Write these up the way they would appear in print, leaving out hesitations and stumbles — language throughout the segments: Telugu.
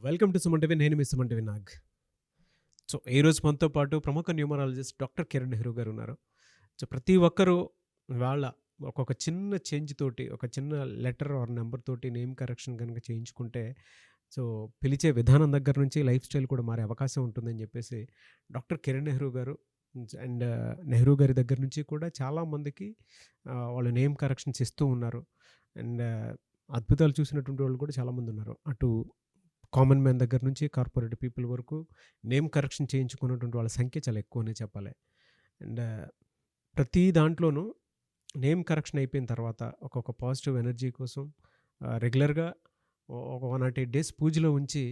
Welcome to Suman TV. నేను మీ సుమన్ టీవీ నాగ్. సో ఈరోజు మనతో పాటు ప్రముఖ న్యూమరాలజిస్ట్ డాక్టర్ కిరణ్ నెహ్రూ గారు ఉన్నారు. సో ప్రతి ఒక్కరూ వాళ్ళ ఒక్కొక్క చిన్న చేంజ్ తోటి, ఒక చిన్న లెటర్ ఆర్ నెంబర్ తోటి నేమ్ కరెక్షన్ కనుక చేయించుకుంటే సో పిలిచే విధానం దగ్గర నుంచి లైఫ్ స్టైల్ కూడా మారే అవకాశం ఉంటుందని చెప్పేసి డాక్టర్ కిరణ్ నెహ్రూ గారు అండ్ నెహ్రూ గారి దగ్గర నుంచి కూడా చాలామందికి వాళ్ళు నేమ్ కరెక్షన్స్ ఇస్తూ ఉన్నారు. అండ్ అద్భుతాలు చూసినటువంటి వాళ్ళు కూడా చాలామంది ఉన్నారు. అటు కామన్ మ్యాన్ దగ్గర నుంచి కార్పొరేట్ పీపుల్ వరకు నేమ్ కరెక్షన్ చేయించుకున్నటువంటి వాళ్ళ సంఖ్య చాలా ఎక్కువనే చెప్పాలి. అండ్ ప్రతి దాంట్లోనూ నేమ్ కరెక్షన్ అయిపోయిన తర్వాత ఒక్కొక్క పాజిటివ్ ఎనర్జీ కోసం రెగ్యులర్గా ఒక 108 డేస్ పూజలో ఉంచి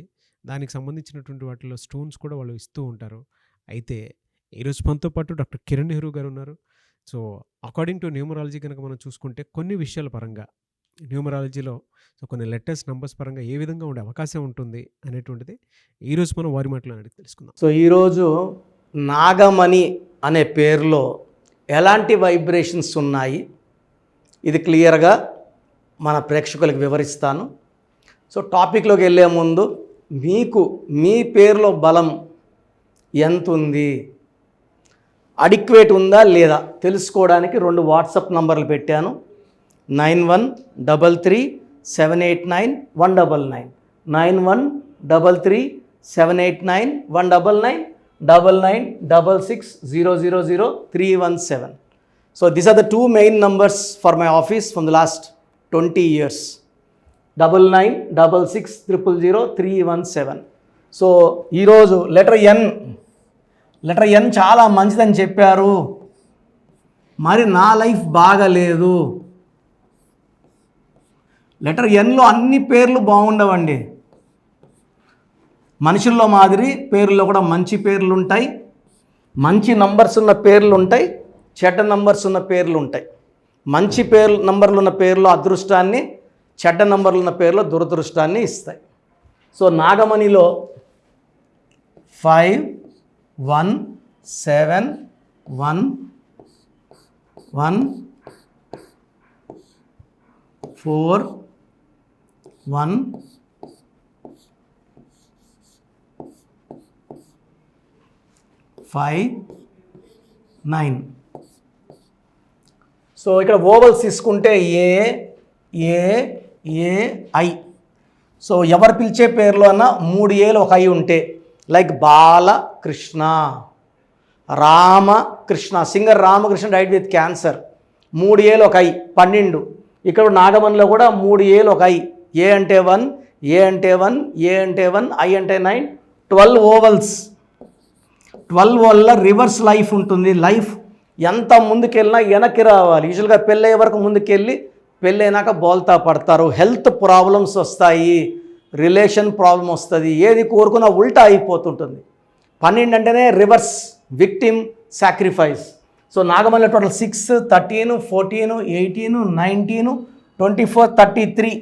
దానికి సంబంధించినటువంటి వాటిలో స్టోన్స్ కూడా వాళ్ళు ఇస్తూ ఉంటారు. అయితే ఈరోజు మనతో పాటు డాక్టర్ కిరణ్ నెహ్రూ గారు ఉన్నారు. సో అకార్డింగ్ టు న్యూమరాలజీ కనుక మనం చూసుకుంటే కొన్ని విషయాల పరంగా న్యూమరాలజీలో సో కొన్ని లెటర్స్ నంబర్స్ పరంగా ఏ విధంగా ఉండే అవకాశం ఉంటుంది అనేటువంటిది ఈరోజు మనం వారి మాటలో అడిగి తెలుసుకుందాం. సో ఈరోజు నాగమణి అనే పేరులో ఎలాంటి వైబ్రేషన్స్ ఉన్నాయి, ఇది క్లియర్గా మన ప్రేక్షకులకు వివరిస్తాను. సో టాపిక్లోకి వెళ్ళే ముందు మీకు మీ పేరులో బలం ఎంత ఉంది, అడిక్వేట్ ఉందా లేదా తెలుసుకోవడానికి 2 వాట్సాప్ నంబర్లు పెట్టాను. 9133789199 9133789199 9966000317. So these are the 2 main numbers for my office from the last 20 years. 9966000317. So ఈరోజు లెటర్ ఎన్ చాలా మంచిదని చెప్పారు, మరి నా లైఫ్ బాగలేదు. లెటర్ ఎన్లో అన్ని పేర్లు బాగుండవండి. మనుషుల్లో మాదిరి పేర్లలో కూడా మంచి పేర్లు ఉంటాయి, మంచి నంబర్స్ ఉన్న పేర్లు ఉంటాయి, చెడ్డ నంబర్స్ ఉన్న పేర్లు ఉంటాయి. మంచి నంబర్లు ఉన్న పేర్లు అదృష్టాన్ని, చెడ్డ నంబర్లు ఉన్న పేర్లు దురదృష్టాన్ని ఇస్తాయి. సో నాగమణిలో 514159. సో ఇక్కడ ఓవల్స్ తీసుకుంటే ఏఐ. సో ఎవరు పిలిచే పేర్లో అన్న 3 ఏలు ఒక ఐ ఉంటే, like Balakrishna, Ramakrishna, singer Ramakrishna died with cancer, 3 ఏలు ఒక ఐ 12. ఇక్కడ నాగమణిలో కూడా 3 ఏలు ఒక ఐ. ఏ అంటే 1, ఏ అంటే 1, ఏ అంటే 1, ఐ అంటే 9, 12 ఓవల్స్. 12 వల్ల రివర్స్ లైఫ్ ఉంటుంది. లైఫ్ ఎంత ముందుకెళ్ళినా వెనక్కి రావాలి. యూజువల్గా పెళ్ళయ్యే వరకు ముందుకెళ్ళి పెళ్ళైనాక బోల్తా పడతారు. హెల్త్ ప్రాబ్లమ్స్ వస్తాయి, రిలేషన్ ప్రాబ్లం వస్తుంది, ఏది కోరుకున్నా ఉల్టా అయిపోతుంటుంది. 12 అంటేనే రివర్స్, విక్టిమ్, సాక్రిఫైస్. సో నాగమణిలో టోటల్ 6, 13, 14, 18, 19, 24, 33.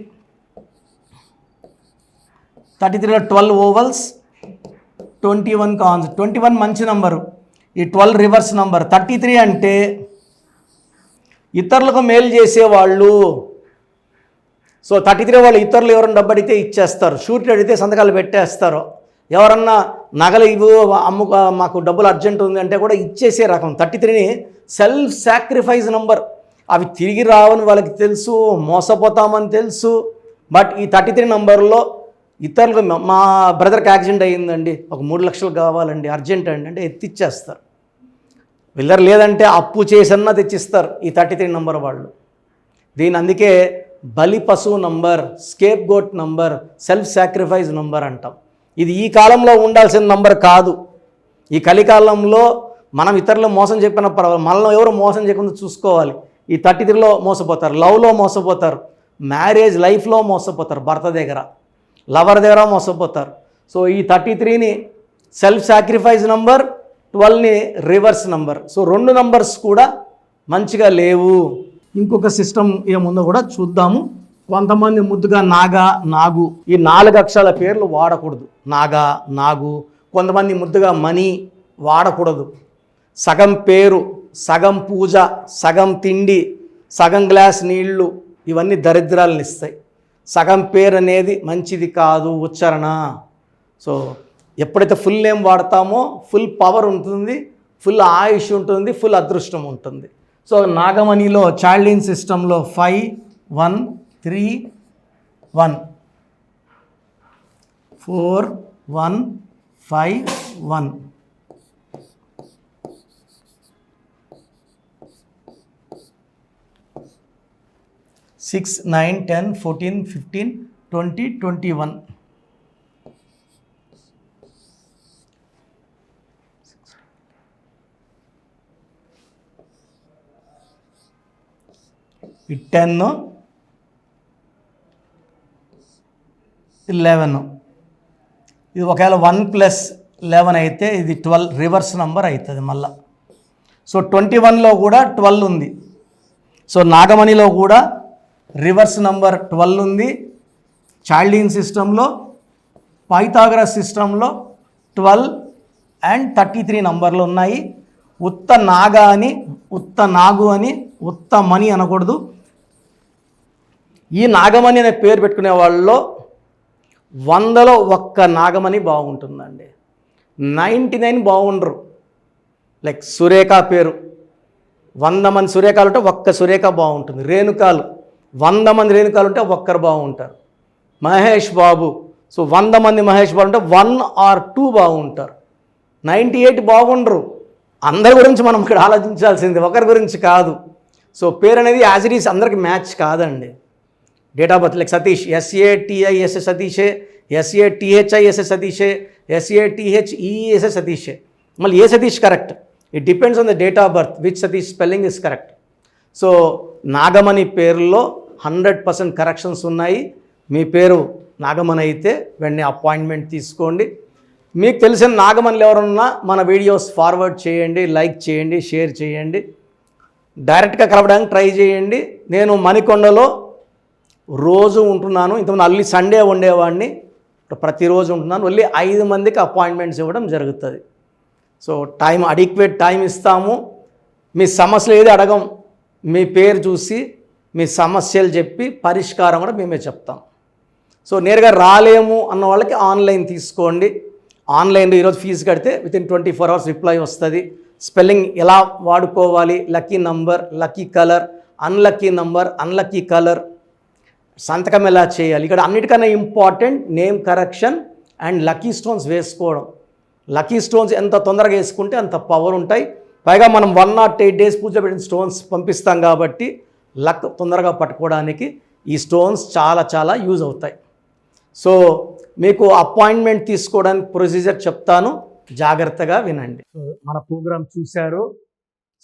33లో 12 ఓవల్స్, 21 కాన్స్. 21 మంచి నంబరు, ఈ 12 రివర్స్ నంబర్. 33 అంటే ఇతరులకు మేలు చేసేవాళ్ళు. సో 33 వాళ్ళు ఇతరులు ఎవరైనా డబ్బు అడిగితే ఇచ్చేస్తారు, షూరిటీ అడిగితే సంతకాలు పెట్టేస్తారు. ఎవరన్నా నగలు ఇవ్వు మాకు డబ్బులు అర్జెంట్ ఉంది అంటే కూడా ఇచ్చేసే రకం. 33ని సెల్ఫ్ సాక్రిఫైస్ నంబర్. అవి తిరిగి రావని వాళ్ళకి తెలుసు, మోసపోతామని తెలుసు. బట్ ఈ 33 నంబర్లో ఇతరులకు, మా బ్రదర్కి యాక్సిడెంట్ అయ్యిందండి, ఒక 3 లక్షలు కావాలండి, అర్జెంట్ అండి అంటే ఎత్తిచ్చేస్తారు. వీళ్ళర్ లేదంటే అప్పు చేసన్నా తెచ్చిస్తారు ఈ 33 నంబర్ వాళ్ళు. దీని అందుకే బలి పశువు number, scapegoat number, self sacrifice number అంటాం. ఇది ఈ కాలంలో ఉండాల్సిన నంబర్ కాదు. ఈ కలికాలంలో మనం ఇతరులు మోసం చెప్పిన పర్వాలేదు, మనలో ఎవరు మోసం చేయకుండా చూసుకోవాలి. ఈ 33లో మోసపోతారు, లవ్లో మోసపోతారు, మ్యారేజ్ లైఫ్లో మోసపోతారు, భర్త దగ్గర, లవర్ దగ్గర మోసపోతారు. సో ఈ 33ని సెల్ఫ్ సాక్రిఫైస్ నంబర్, 12ని రివర్స్ నంబర్. సో 2 నంబర్స్ కూడా మంచిగా లేవు. ఇంకొక సిస్టమ్ ఏముందో కూడా చూద్దాము. కొంతమంది ముద్దుగా నాగా, నాగు, ఈ 4 అక్షరాల పేర్లు వాడకూడదు. నాగా, నాగు. కొంతమంది ముద్దుగా మణి వాడకూడదు. సగం పేరు, సగం పూజ, సగం తిండి, సగం గ్లాస్ నీళ్లు, ఇవన్నీ దరిద్రాలను ఇస్తాయి. సగం పేరు అనేది మంచిది కాదు ఉచ్చారణ. సో ఎప్పుడైతే ఫుల్ నేమ్ వాడతామో ఫుల్ పవర్ ఉంటుంది, ఫుల్ ఆయుష్ ఉంటుంది, ఫుల్ అదృష్టం ఉంటుంది. సో నాగమణిలో చైల్డ్ సిస్టంలో 5 1 3 1 4 1 5 1 6 9 10 14 15 20 21. ఈ 10 11. ఇది ఒకవేళ 1 + 11 అయితే ఇది 12 రివర్స్ నంబర్ అవుతుంది మళ్ళా. సో 21లో కూడా 12 ఉంది. సో నాగమణిలో కూడా రివర్స్ నంబర్ 12 ఉంది. చైల్డ్ సిస్టంలో, పైథాగరస్ సిస్టంలో 12 అండ్ 33 నంబర్లు ఉన్నాయి. ఉత్త నాగ అని, ఉత్త నాగు అని, ఉత్త మణి అనకూడదు. ఈ నాగమణి అనే పేరు పెట్టుకునే వాళ్ళలో 100లో 1 నాగమణి బాగుంటుందండి. 99 బాగుండరు. లైక్ సురేఖ పేరు 100 మంది సురేఖాలు ఉంటే 1 సురేఖ బాగుంటుంది. రేణుకాలు 100 మంది రేణుకాలు ఉంటే 1 బాగుంటారు. మహేష్ బాబు, సో 100 మంది మహేష్ బాబు ఉంటే 1 ఆర్ 2 బాగుంటారు. 98 బాగుండరు. అందరి గురించి మనం ఇక్కడ ఆలోచించాల్సింది, ఒకరి గురించి కాదు. సో పేరు అనేది యాజ్ ఇట్ ఈస్ అందరికి మ్యాచ్ కాదండి. Date of birth like Satish, SATIS సతీషే, SATHIS సతీషే, SATHES సతీషే. మళ్ళీ ఏ Satish correct, it depends on the date of birth which Satish spelling is correct. So Nagamani పేరులో 100% కరెక్షన్స్ ఉన్నాయి. మీ పేరు నాగమణి అయితే వెంటనే అపాయింట్మెంట్ తీసుకోండి. మీకు తెలిసిన నాగమణిలు ఎవరున్నా మన వీడియోస్ ఫార్వర్డ్ చేయండి, లైక్ చేయండి, షేర్ చేయండి. డైరెక్ట్గా కలవడానికి ట్రై చేయండి. నేను మణికొండలో రోజు ఉంటున్నాను. ఇంతకుముందు అల్లి సండే ఉండేవాడిని, ప్రతిరోజు ఉంటున్నాను. వెళ్ళి 5 మందికి అపాయింట్మెంట్స్ ఇవ్వడం జరుగుతుంది. సో టైం అడిక్వేట్ టైం ఇస్తాము. మీ సమస్యలు ఏది అడగం, మీ పేరు చూసి మీ సమస్యలు చెప్పి పరిష్కారం కూడా మేమే చెప్తాం. సో నేరుగా రాలేము అన్న వాళ్ళకి ఆన్లైన్ తీసుకోండి. ఆన్లైన్లో ఈరోజు ఫీజు కడితే వితిన్ 24 hours రిప్లై వస్తుంది. స్పెల్లింగ్ ఎలా వాడుకోవాలి, lucky number, lucky colour, unlucky number, unlucky colour, సంతకం ఎలా చేయాలి, ఇక్కడ అన్నిటికన్నా important name correction and lucky stones వేసుకోవడం. లక్కీ స్టోన్స్ ఎంత తొందరగా వేసుకుంటే అంత పవర్ ఉంటాయి. పైగా మనం 108 days పూజ పెట్టిన స్టోన్స్ పంపిస్తాం కాబట్టి లక్ తొందరగా పట్టుకోవడానికి ఈ స్టోన్స్ చాలా చాలా యూజ్ అవుతాయి. సో మీకు అపాయింట్మెంట్ తీసుకోవడానికి ప్రొసీజర్ చెప్తాను, జాగ్రత్తగా వినండి. మన ప్రోగ్రాం చూశారు.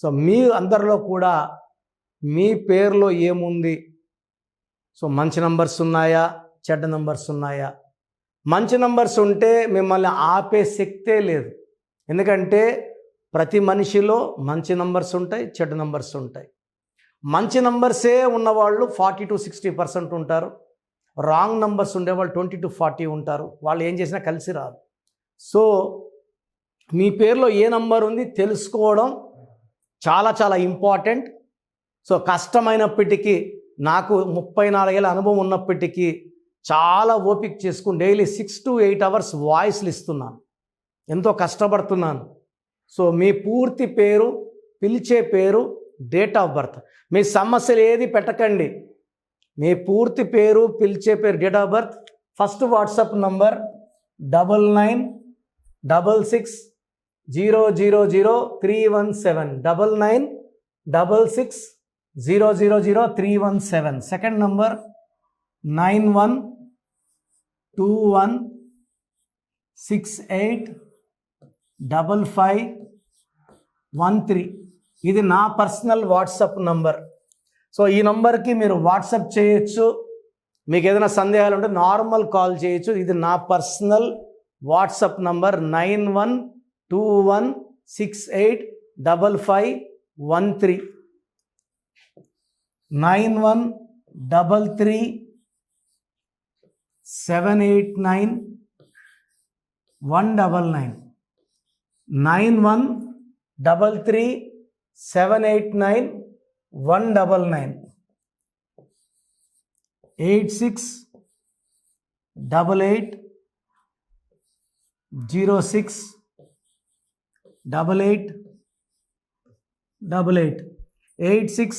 సో మీ అందరిలో కూడా మీ పేరులో ఏముంది, సో మంచి నంబర్స్ ఉన్నాయా, చెడ్డ నంబర్స్ ఉన్నాయా? మంచి నంబర్స్ ఉంటే మిమ్మల్ని ఆపే శక్తే లేదు. ఎందుకంటే ప్రతి మనిషిలో మంచి నంబర్స్ ఉంటాయి, చెడ్డ నంబర్స్ ఉంటాయి. మంచి నంబర్సే ఉన్నవాళ్ళు 40 to 60% ఉంటారు. రాంగ్ నంబర్స్ ఉండేవాళ్ళు 20 to 40 ఉంటారు. వాళ్ళు ఏం చేసినా కలిసి రాదు. సో మీ పేరులో ఏ నంబర్ ఉంది తెలుసుకోవడం చాలా చాలా ఇంపార్టెంట్. సో కష్టమైనప్పటికీ, నాకు 34 ఏళ్ళ అనుభవం ఉన్నప్పటికీ చాలా ఓపిక చేసుకుని డైలీ 6 to 8 hours వాయిస్లు ఇస్తున్నాను. ఎంతో కష్టపడుతున్నాను. సో మీ పూర్తి పేరు, పిలిచే పేరు, డేట్ ఆఫ్ బర్త్, మీ సమస్యలు ఏది పెట్టకండి. మీ పూర్తి పేరు, పిలిచే పేరు, date of birth, first WhatsApp number 9966000317, 9966000317. Second number 9121685513. ఇది నా పర్సనల్ వాట్సాప్ నంబర్. సో ఈ నంబర్కి మీరు వాట్సాప్ చేయొచ్చు. మీకు ఏదైనా సందేహాలు ఉంటే నార్మల్ కాల్ చేయొచ్చు. ఇది నా పర్సనల్ వాట్సాప్ నంబర్ 9121685513, 9133789199, 9133789199, 8688 06 88 88 86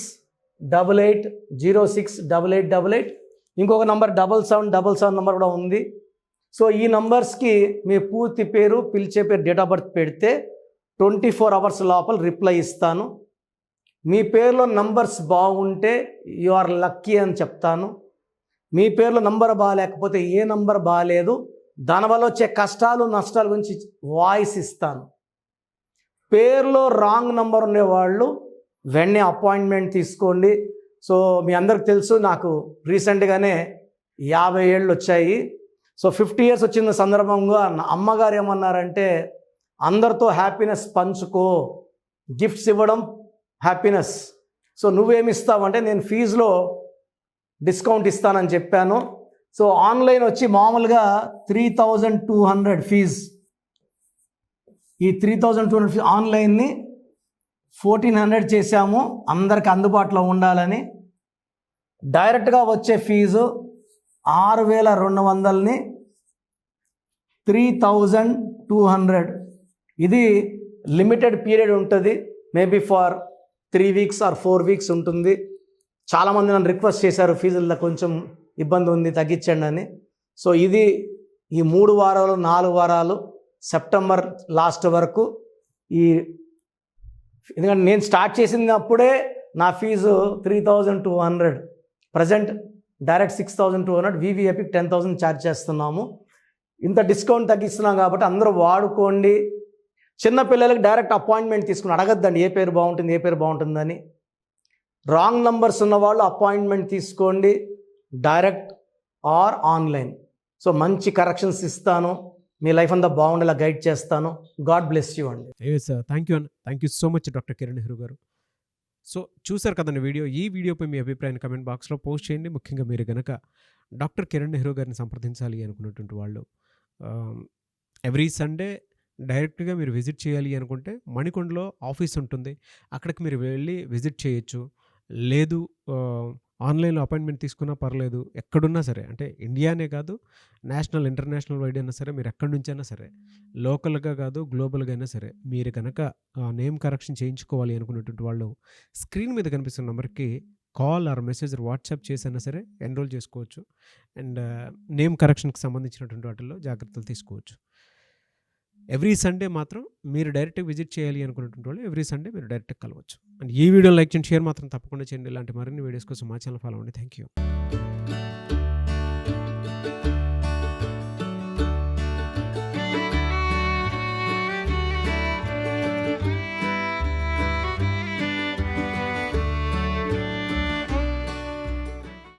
88 06 8888. ఇంకొక నంబర్ 7777 నంబర్ కూడా ఉంది. సో ఈ నంబర్స్కి మీ పూర్తి పేరు, పిలిచే పేరు, డేట్ ఆఫ్ బర్త్ పెడితే 24 అవర్స్ లోపల రిప్లై ఇస్తాను. మీ పేరులో నంబర్స్ బాగుంటే యు ఆర్ లక్కీ అని చెప్తాను. మీ పేరులో నంబర్ బాగాలేకపోతే ఏ నంబర్ బాగాలేదు, దానివల్ల వచ్చే కష్టాలు నష్టాల గురించి వాయిస్ ఇస్తాను. పేరులో రాంగ్ నంబర్ ఉండేవాళ్ళు వెంటనే అపాయింట్మెంట్ తీసుకోండి. సో మీ అందరికి తెలుసు, నాకు రీసెంట్గానే 50 ఏళ్ళు వచ్చాయి. సో 50 ఇయర్స్ వచ్చిన సందర్భంగా నా అమ్మగారు ఏమన్నారంటే, అందరితో హ్యాపీనెస్ పంచుకో, గిఫ్ట్స్ ఇవ్వడం హ్యాపీనెస్. సో నువ్వేమి ఇస్తావంటే, నేను ఫీజులో డిస్కౌంట్ ఇస్తానని చెప్పాను. సో ఆన్లైన్ వచ్చి మామూలుగా 3200 ఫీజ్. ఈ 3200 ఫీజ్ ఆన్లైన్ని 1400 చేశాము, అందరికి అందుబాటులో ఉండాలని. డైరెక్ట్గా వచ్చే ఫీజు 6200ని 3200. ఇది లిమిటెడ్ పీరియడ్ ఉంటుంది, maybe for 3 weeks or 4 weeks ఉంటుంది. చాలామంది నన్ను రిక్వెస్ట్ చేశారు, ఫీజుల్లో కొంచెం ఇబ్బంది ఉంది తగ్గించండి అని. సో ఇది ఈ 3 వారాలు 4 వారాలు సెప్టెంబర్ లాస్ట్ వరకు. ఎందుకంటే నేను స్టార్ట్ చేసినప్పుడే నా fees 3200, present direct 6200, VVIP 10,000 charge చేస్తున్నాము. ఇంత డిస్కౌంట్ తగ్గిస్తున్నాం కాబట్టి అందరూ వాడుకోండి. చిన్నపిల్లలకి డైరెక్ట్ అపాయింట్మెంట్ తీసుకుని అడగద్దండి ఏ పేరు బాగుంటుంది ఏ పేరు బాగుంటుందని. రాంగ్ నంబర్స్ ఉన్నవాళ్ళు అపాయింట్మెంట్ తీసుకోండి, డైరెక్ట్ ఆర్ ఆన్లైన్. సో మంచి కరెక్షన్స్ ఇస్తాను, మీ లైఫ్ అంతా బాగుండేలా గైడ్ చేస్తాను. గాడ్ బ్లెస్ యూ అండి. సార్, థ్యాంక్ యూ అన్న, thank you so much doctor Kiran Nehru గారు. సో చూసారు కదండి వీడియో. ఈ వీడియోపై మీ అభిప్రాయాన్ని కమెంట్ బాక్స్లో పోస్ట్ చేయండి. ముఖ్యంగా మీరు కనుక డాక్టర్ కిరణ్ నెహ్రూ గారిని సంప్రదించాలి అనుకున్నటువంటి వాళ్ళు ఎవ్రీ సండే డైరెక్ట్గా మీరు విజిట్ చేయాలి అనుకుంటే మణికొండలో ఆఫీస్ ఉంటుంది, అక్కడికి మీరు వెళ్ళి విజిట్ చేయొచ్చు. లేదు ఆన్లైన్లో అపాయింట్మెంట్ తీసుకున్నా పర్లేదు, ఎక్కడున్నా సరే, అంటే ఇండియానే కాదు, నేషనల్ ఇంటర్నేషనల్ వైడ్ అయినా సరే, మీరు ఎక్కడి నుంచి అయినా సరే, లోకల్గా కాదు గ్లోబల్గా అయినా సరే, మీరు కనుక నేమ్ కరెక్షన్ చేయించుకోవాలి అనుకున్నటువంటి వాళ్ళు స్క్రీన్ మీద కనిపిస్తున్న నెంబర్కి కాల్ ఆర్ మెసేజ్ వాట్సాప్ చేసైనా సరే ఎన్రోల్ చేసుకోవచ్చు. అండ్ నేమ్ కరెక్షన్కి సంబంధించినటువంటి వాటిల్లో జాగ్రత్తలు తీసుకోవచ్చు. ఎవ్రీ సండే మాత్రం మీరు డైరెక్ట్గా విజిట్ చేయాలి అనుకున్నటువంటి వాళ్ళు ఎవ్రీ సండే మీరు డైరెక్ట్గా కలవచ్చు. అండ్ ఈ వీడియో లైక్ చేయండి, షేర్ మాత్రం తప్పకుండా చేయండి. ఇలాంటి మరిన్ని వీడియోస్ కోసం మా ఛానల్ ఫాలో అవ్వండి. Thank you.